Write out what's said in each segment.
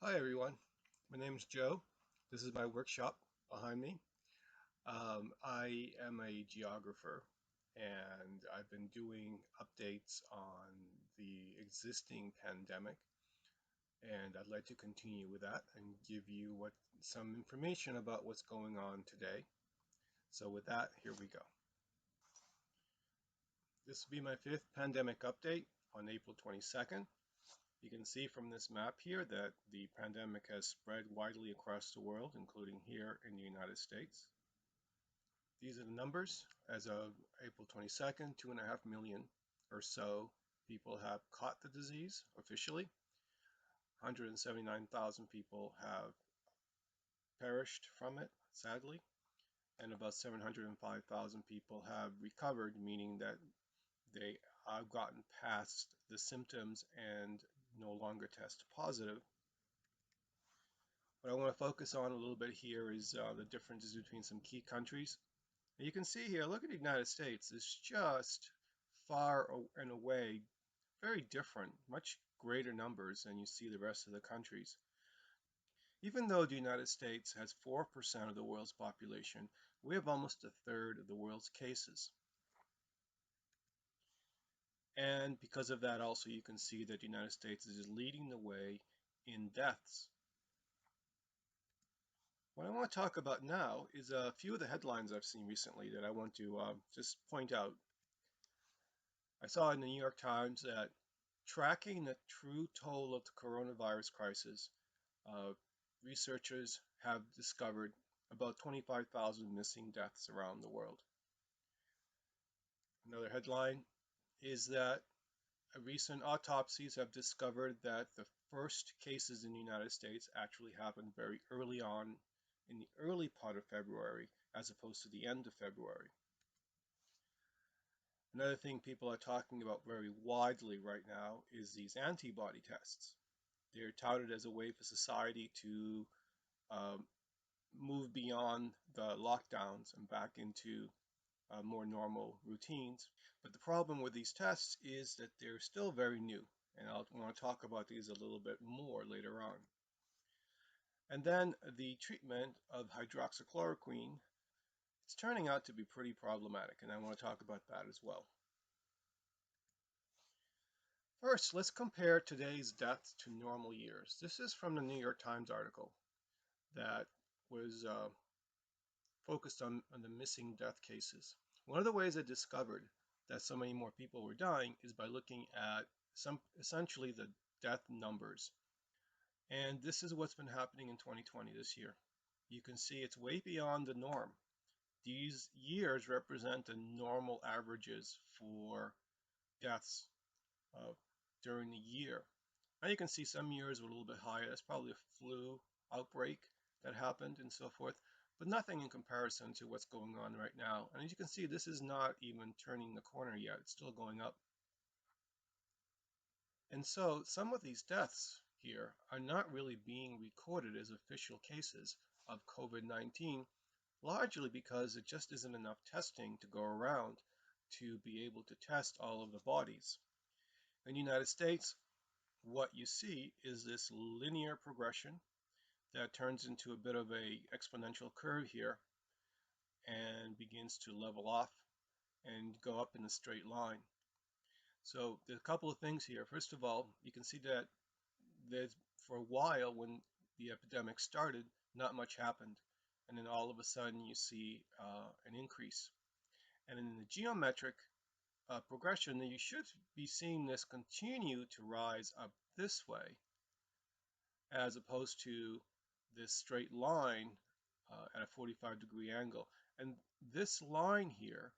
Hi everyone, my name is Joe. This is my workshop behind me. I am a geographer and I've been doing updates on the existing pandemic, and I'd like to continue with that and give you some information about what's going on today. So with that, here we go. This will be my fifth pandemic update on April 22nd. You can see from this map here that the pandemic has spread widely across the world, including here in the United States. These are the numbers as of April 22nd. 2.5 million or so people have caught the disease officially. 179,000 people have perished from it, sadly, and about 705,000 people have recovered, meaning that they have gotten past the symptoms and no longer test positive. What I want to focus on a little bit here is the differences between some key countries. And you can see here, look at the United States. It's just far and away very different, much greater numbers than you see the rest of the countries. Even though the United States has 4% of the world's population, we have almost a third of the world's cases. And because of that also, you can see that the United States is leading the way in deaths. What I want to talk about now is a few of the headlines I've seen recently that I want to just point out. I saw in the New York Times that tracking the true toll of the coronavirus crisis, uh, researchers have discovered about 25,000 missing deaths around the world. Another headline is that recent autopsies have discovered that the first cases in the United States actually happened very early on in the early part of February as opposed to the end of February. Another thing people are talking about very widely right now is these antibody tests. They're touted as a way for society to um, move beyond the lockdowns and back into more normal routines. But the problem with these tests is that they're still very new, and I'll want to talk about these a little bit more later on. And then the treatment of hydroxychloroquine, it's turning out to be pretty problematic, and I want to talk about that as well. First, let's compare today's deaths to normal years. This is from the New York Times article that was focused on the missing death cases. One of the ways I discovered that so many more people were dying is by looking at essentially the death numbers. And this is what's been happening in 2020 this year. You can see it's way beyond the norm. These years represent the normal averages for deaths during the year. Now you can see some years were a little bit higher. That's probably a flu outbreak that happened and so forth, but nothing in comparison to what's going on right now. And as you can see, this is not even turning the corner yet. It's still going up. And so some of these deaths here are not really being recorded as official cases of COVID-19, largely because it just isn't enough testing to go around to be able to test all of the bodies. In the United States, what you see is this linear progression that turns into a bit of a exponential curve here and begins to level off and go up in a straight line. So there's a couple of things here. First of all, you can see that there's, for a while when the epidemic started, not much happened. And then all of a sudden you see an increase. And in the geometric progression, you should be seeing this continue to rise up this way, as opposed to this straight line at a 45-degree angle. And this line here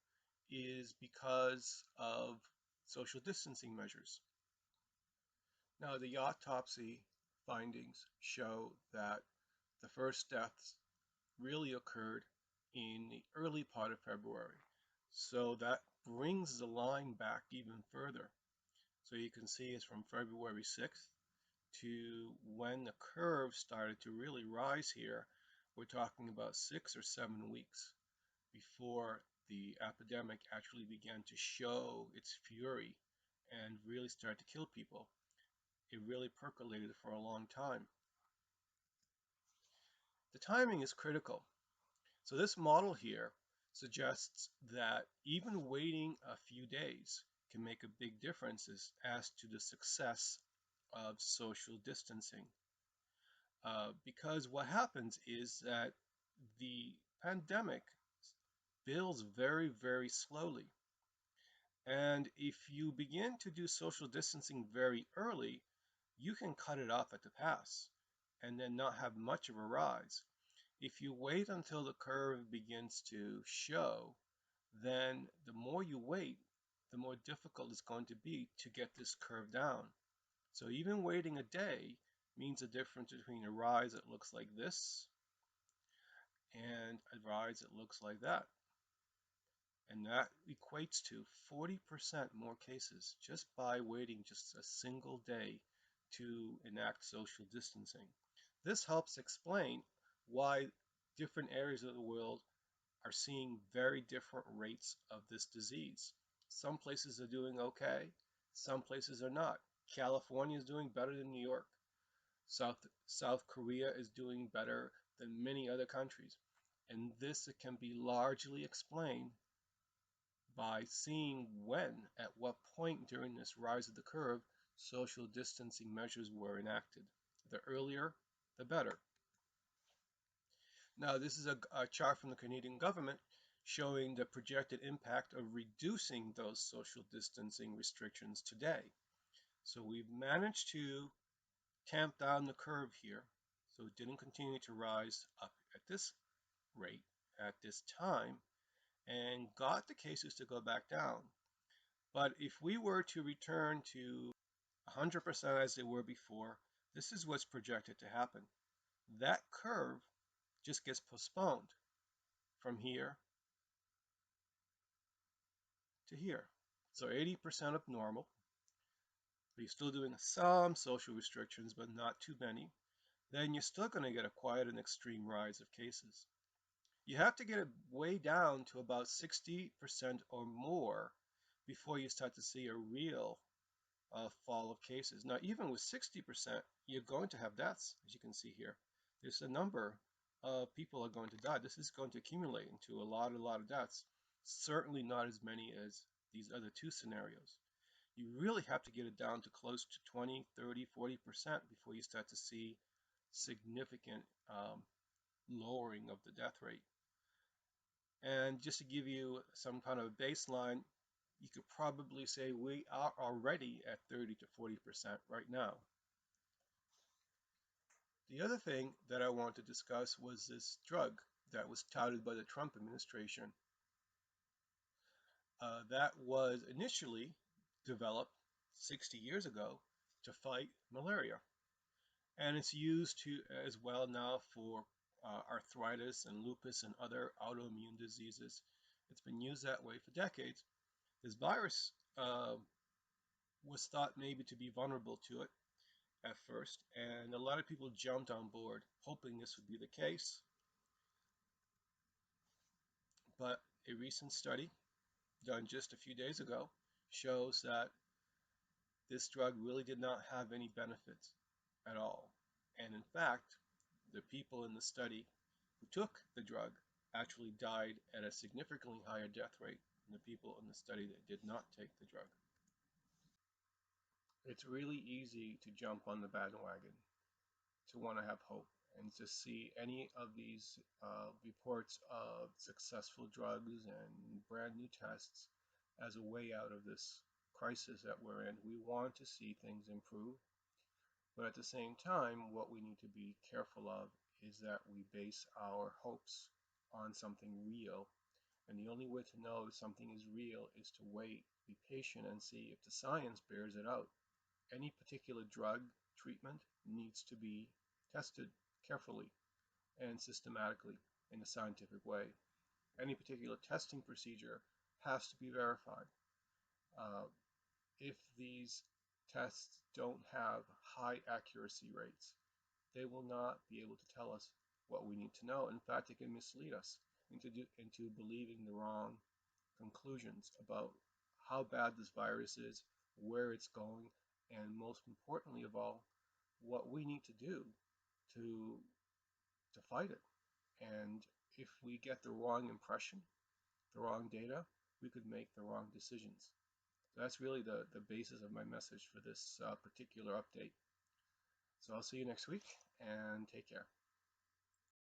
is because of social distancing measures. Now, the autopsy findings show that the first deaths really occurred in the early part of February. So that brings the line back even further. So you can see it's from February 6th to when the curve started to really rise here. We're talking about 6 or 7 weeks before the epidemic actually began to show its fury and really start to kill people. It really percolated for a long time. The timing is critical. So this model here suggests that even waiting a few days can make a big difference as to the success of social distancing. Because what happens is that the pandemic builds very, very slowly. And if you begin to do social distancing very early, you can cut it off at the pass and then not have much of a rise. If you wait until the curve begins to show, then the more you wait, the more difficult it's going to be to get this curve down. So even waiting a day means a difference between a rise that looks like this and a rise that looks like that. And that equates to 40% more cases just by waiting just a single day to enact social distancing. This helps explain why different areas of the world are seeing very different rates of this disease. Some places are doing okay, some places are not. California is doing better than New York. South Korea is doing better than many other countries. And this can be largely explained by seeing when, at what point during this rise of the curve, social distancing measures were enacted. The earlier, the better. Now, this is a chart from the Canadian government showing the projected impact of reducing those social distancing restrictions today. So we've managed to tamp down the curve here, so it didn't continue to rise up at this rate at this time, and got the cases to go back down. But if we were to return to 100% as they were before, this is what's projected to happen. That curve just gets postponed from here to here. So 80% of normal. But you're still doing some social restrictions, but not too many. Then you're still going to get a quiet and extreme rise of cases. You have to get it way down to about 60% or more before you start to see a real fall of cases. Now, even with 60%, you're going to have deaths, as you can see here. There's a number of people are going to die. This is going to accumulate into a lot of deaths. Certainly not as many as these other two scenarios. You really have to get it down to close to 20, 30, 40% before you start to see significant lowering of the death rate. And just to give you some kind of baseline, you could probably say we are already at 30 to 40% right now. The other thing that I want to discuss was this drug that was touted by the Trump administration that was initially developed 60 years ago to fight malaria. And it's used as well now for arthritis and lupus and other autoimmune diseases. It's been used that way for decades. This virus was thought maybe to be vulnerable to it at first, and a lot of people jumped on board hoping this would be the case. But a recent study done just a few days ago shows that this drug really did not have any benefits at all. And in fact, the people in the study who took the drug actually died at a significantly higher death rate than the people in the study that did not take the drug. It's really easy to jump on the bandwagon, to want to have hope, and to see any of these reports of successful drugs and brand new tests as a way out of this crisis that we're in. We want to see things improve, but at the same time, what we need to be careful of is that we base our hopes on something real. And the only way to know if something is real is to wait, be patient, and see if the science bears it out. Any particular drug treatment needs to be tested carefully and systematically in a scientific way. Any particular testing procedure has to be verified. If these tests don't have high accuracy rates, they will not be able to tell us what we need to know. In fact, it can mislead us into believing the wrong conclusions about how bad this virus is, where it's going, and most importantly of all, what we need to do to to fight it. And if we get the wrong impression, the wrong data, we could make the wrong decisions. So that's really the basis of my message for this particular update. So I'll see you next week, and take care.